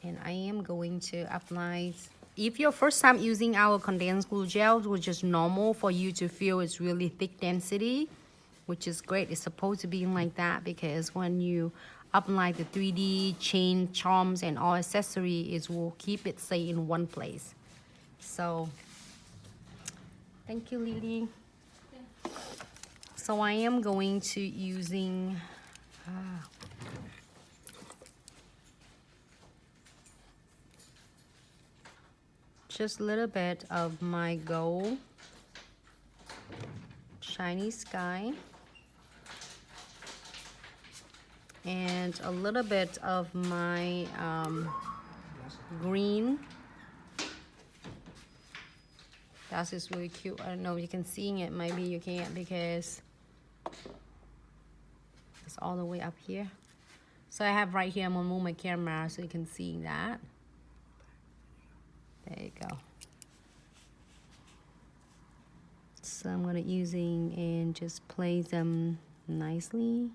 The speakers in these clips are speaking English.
And I am going to apply. If you're first time using our condensed glue gel, which is normal for you to feel it's really thick density, which is great. It's supposed to be like that because when you apply the 3D chain charms and all accessory, it will keep it stay in one place. So thank you, Lily. So I am going to using just a little bit of my gold shiny sky and a little bit of my green. That is really cute. I don't know if you can see it. Maybe you can't because it's all the way up here. So I have right here, I'm gonna move my camera so you can see that. There you go. So I'm gonna using and just place them nicely,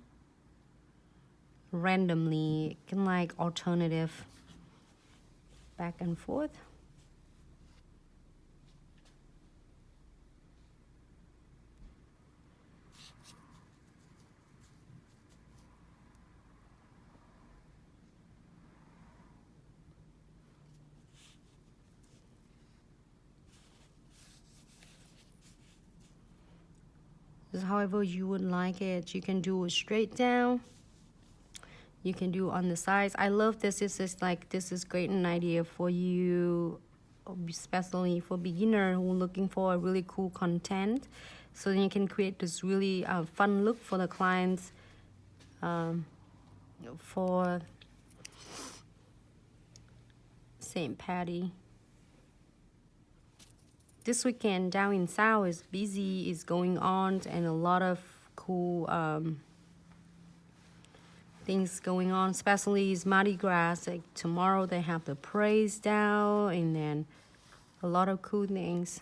randomly, kind of like alternative, back and forth. However you would like it. You can do it straight down. You can do on the sides. I love this. This is like, this is great an idea for you, especially for beginner who are looking for a really cool content. So then you can create this really fun look for the clients for St. Patty. This weekend down in South is busy, is going on, and a lot of cool things going on, especially is Mardi Gras. Like tomorrow they have the praise down, and then a lot of cool things,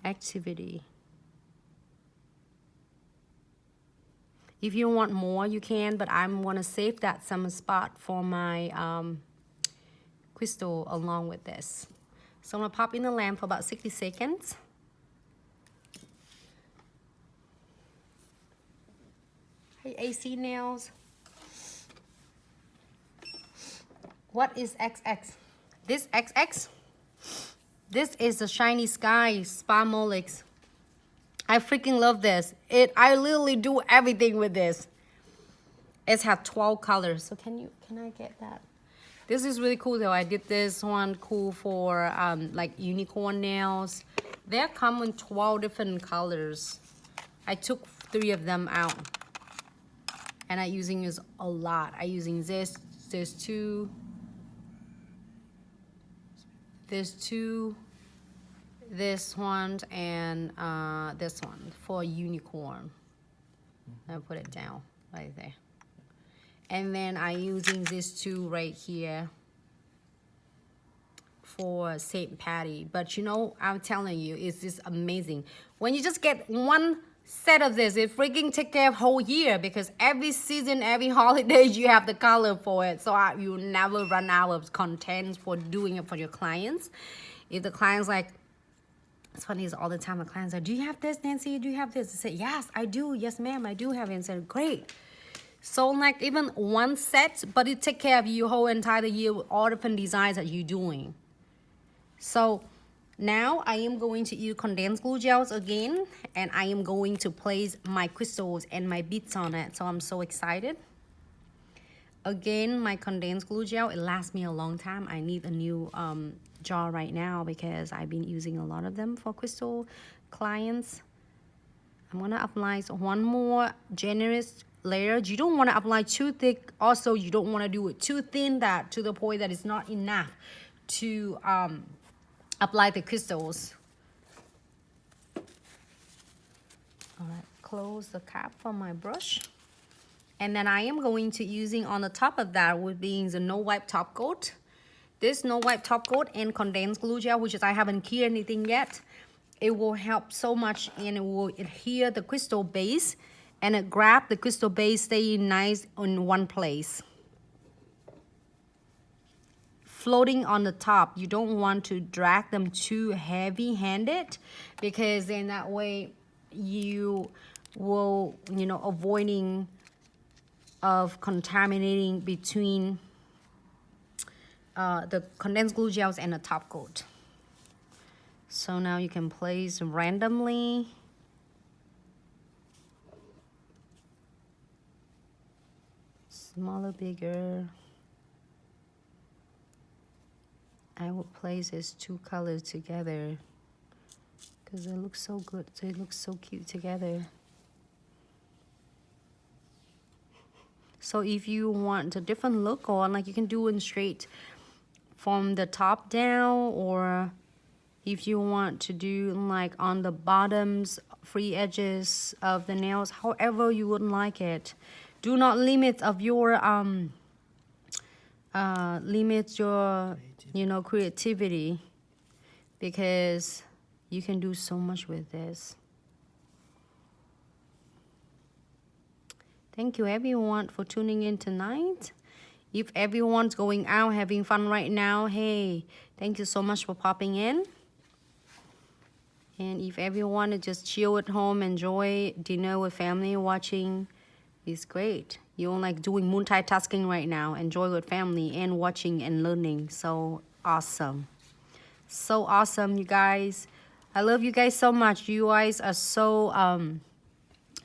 activity. If you want more, you can, but I'm gonna save that some spot for my crystal along with this. So I'm gonna pop in the lamp for about 60 seconds. Hey, AC Nails. What is XX? This XX? This is the Shiny Sky Spa Molix. I freaking love this. I literally do everything with this. It has 12 colors. So can I get that? This is really cool though. I did this one cool for like unicorn nails. They come in 12 different colors. I took 3 of them out. And I'm using this a lot. I'm using this. There's 2. There's 2. This one and this one for unicorn. I'll put it down right there. And then I'm using these 2 right here for St. Patty. But you know, I'm telling you, it's just amazing. When you just get one set of this, it freaking take care of whole year because every season, every holiday, you have the color for it. So you never run out of content for doing it for your clients. If the client's like, it's funny, is all the time the clients are, do you have this, Nancy? Do you have this? I say, yes, I do. Yes, ma'am, I do have it. And I said, great. So like even one set, but it take care of your whole entire year with all different designs that you're doing. So now I am going to use condensed glue gels again, and I am going to place my crystals and my beads on it. So I'm so excited. Again, my condensed glue gel, it lasts me a long time. I need a new jar right now because I've been using a lot of them for crystal clients. I'm gonna apply one more generous layer. You don't want to apply too thick. Also, you don't want to do it too thin, that to the point that it's not enough to apply the crystals. All right, close the cap for my brush. And then I am going to using on the top of that would be the no wipe top coat. This no wipe top coat and condensed glue gel, which is I haven't cured anything yet. It will help so much, and it will adhere the crystal base, and it grab the crystal base staying nice in one place. floating on the top. You don't want to drag them too heavy-handed, because in that way you will, you know, avoiding of contaminating between the condensed glue gels and the top coat. So now you can place randomly. Smaller, bigger. I would place these two colors together because it looks so good. They look so cute together. So if you want a different look, or like you can do it straight from the top down, or if you want to do like on the bottoms, free edges of the nails, however you would like it. Do not limit of your limit your, you know, creativity, because you can do so much with this. Thank you everyone for tuning in tonight. If everyone's going out having fun right now, hey, thank you so much for popping in. And if everyone is just chill at home, enjoy dinner with family, watching, it's great. You're like doing multitasking right now. Enjoy with family and watching and learning. So awesome. So awesome, you guys. I love you guys so much. You guys are so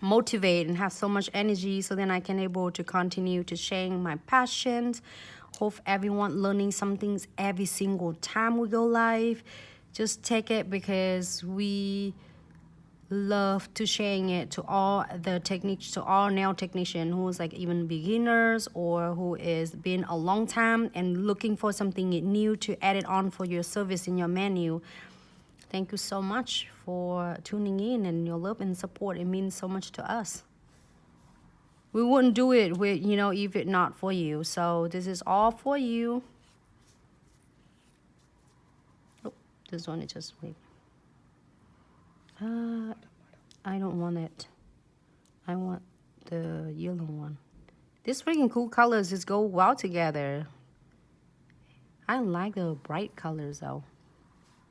motivated and have so much energy, so then I can able to continue to sharing my passions. Hope everyone learning some things every single time we go live. Just take it, because we love to sharing it to all the techniques, to all nail technician who's like even beginners or who is been a long time and looking for something new to add it on for your service in your menu. Thank you so much for tuning in, and your love and support. It means so much to us. We wouldn't do it with, you know, if it not for you. So this is all for you. Oh, this one is just wait. I don't want it. I want the yellow one. This freaking cool colors just go well together. I like the bright colors though.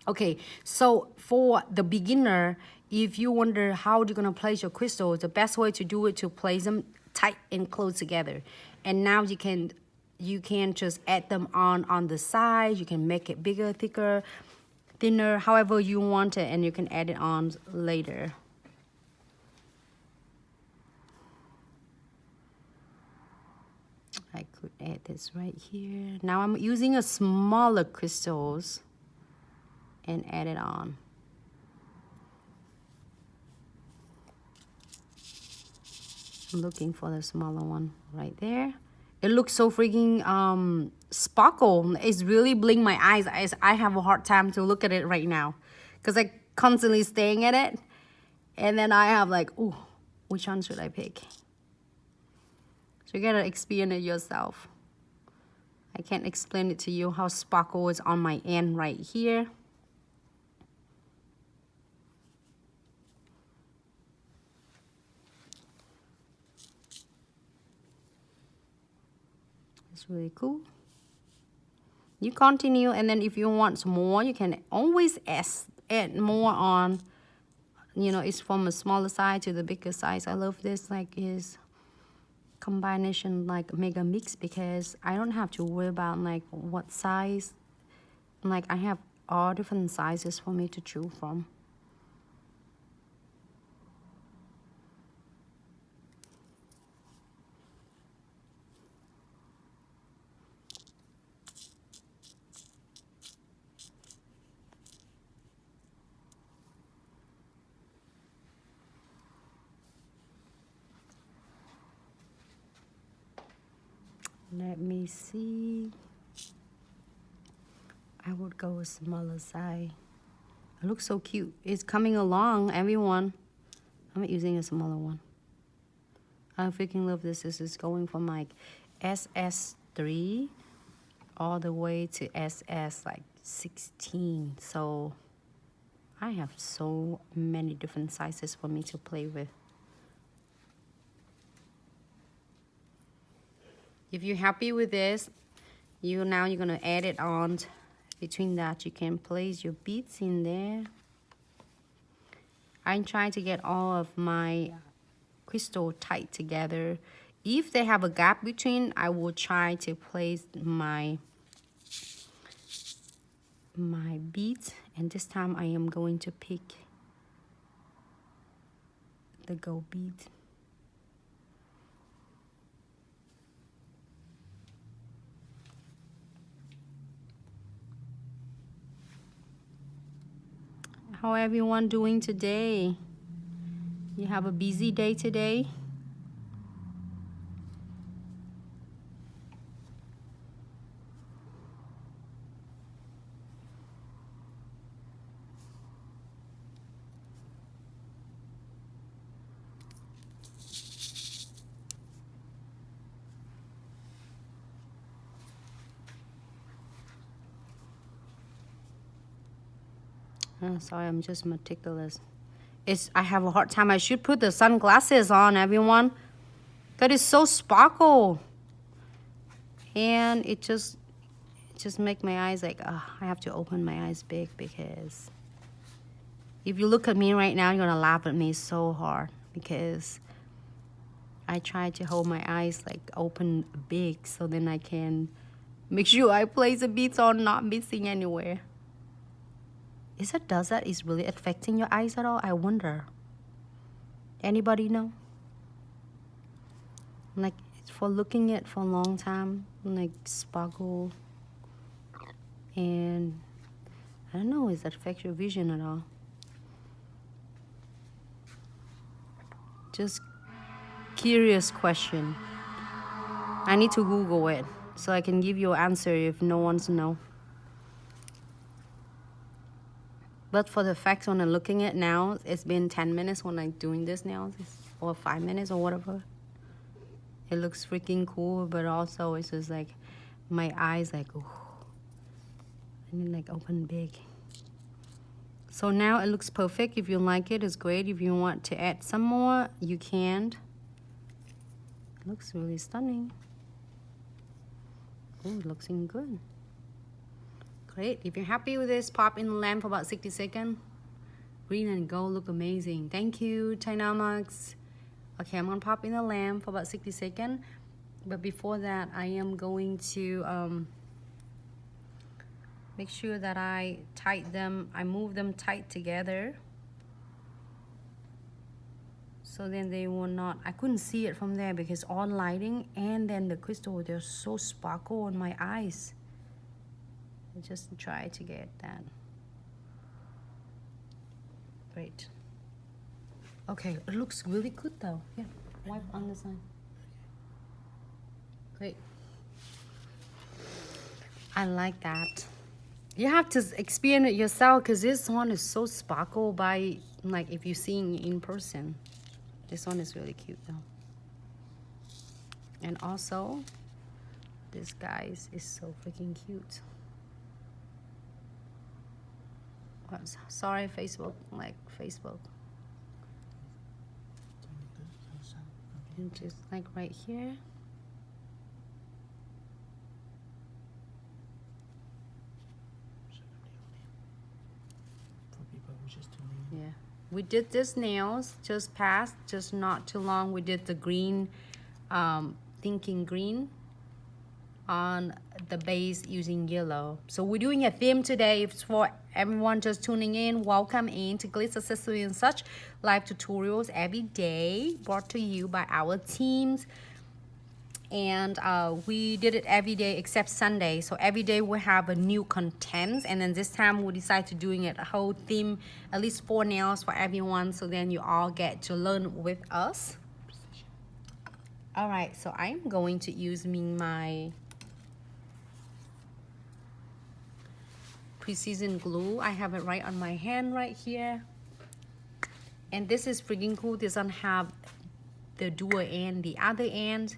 Okay, so for the beginner, if you wonder how you're gonna place your crystals, the best way to do it to place them tight and close together. And now you can just add them on the side. You can make it bigger, thicker, thinner, however you want it, and you can add it on later. I could add this right here. Now I'm using a smaller crystals and add it on. I'm looking for the smaller one right there. It looks so freaking sparkle. It's really bling my eyes. I have a hard time to look at it right now because I constantly staring at it. And then I have like, ooh, which one should I pick? So you gotta experience it yourself. I can't explain it to you how sparkle is on my end right here. It's really cool. You continue, and then if you want some more, you can always add more on. You know, it's from a smaller size to the bigger size. I love this, like, is combination, like mega mix, because I don't have to worry about like what size. Like, I have all different sizes for me to choose from. Let me see. I would go with smaller size. It looks so cute. It's coming along, everyone. I'm using a smaller one. I freaking love this. This is going from like SS3 all the way to SS like 16. So I have so many different sizes for me to play with. If you're happy with this, Now you're gonna add it on. Between that, you can place your beads in there. I'm trying to get all of my crystal tight together. If they have a gap between, I will try to place my beads, and this time I am going to pick the gold bead. How everyone doing today? You have a busy day today? Sorry, I'm just meticulous. I have a hard time. I should put the sunglasses on, everyone. That is so sparkle. And it just make my eyes like, I have to open my eyes big, because if you look at me right now, you're gonna laugh at me so hard, because I try to hold my eyes like open big, so then I can make sure I place the beads on, not missing anywhere. Does that is really affecting your eyes at all? I wonder. Anybody know? Like, for looking at for a long time, like sparkle, and I don't know, does that affect your vision at all? Just curious question. I need to Google it so I can give you an answer if no one's know. But for the fact when I'm looking at now, it's been 10 minutes when I'm doing this now, or 5 minutes or whatever. It looks freaking cool, but also it's just like my eyes like, ooh, I need like open big. So now it looks perfect. If you like it, it's great. If you want to add some more, you can. It looks really stunning. Oh, it looks good. Great. If you're happy with this, pop in the lamp for about 60 seconds. Green and gold look amazing. Thank you, Dynamax. Okay, I'm gonna pop in the lamp for about 60 seconds. But before that, I am going to make sure that I move them tight together. So then they will not, I couldn't see it from there because all lighting and then the crystal, they're so sparkle on my eyes. I just try to get that. Great. Okay, it looks really good though. Yeah, wipe on the side. Great. I like that. You have to experience it yourself, because this one is so sparkle by, like, if you're seeing in person. This one is really cute though. And also, this guy is so freaking cute. Sorry, Facebook, like Facebook. And just like right here. Yeah, we did this nails just not too long. We did the green, thinking green on the base using yellow. So we're doing a theme today. It's for everyone just tuning in. Welcome in to Glitz Accessory and Such live tutorials every day, brought to you by our teams. And we did it every day except Sunday. So every day we have a new content, and then this time we decide to doing it a whole theme, at least 4 nails for everyone, so then you all get to learn with us. All right, so I'm going to use my precision glue. I have it right on my hand right here, and this is freaking cool. This doesn't have the dual end. The other end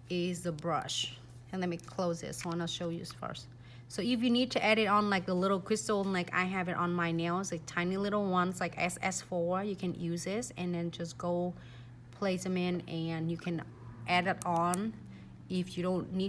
is the brush. And let me close this one. I'll show you first. So if you need to add it on like the little crystal, like I have it on my nails, like tiny little ones like SS4, you can use this and then just go place them in, and you can add it on if you don't need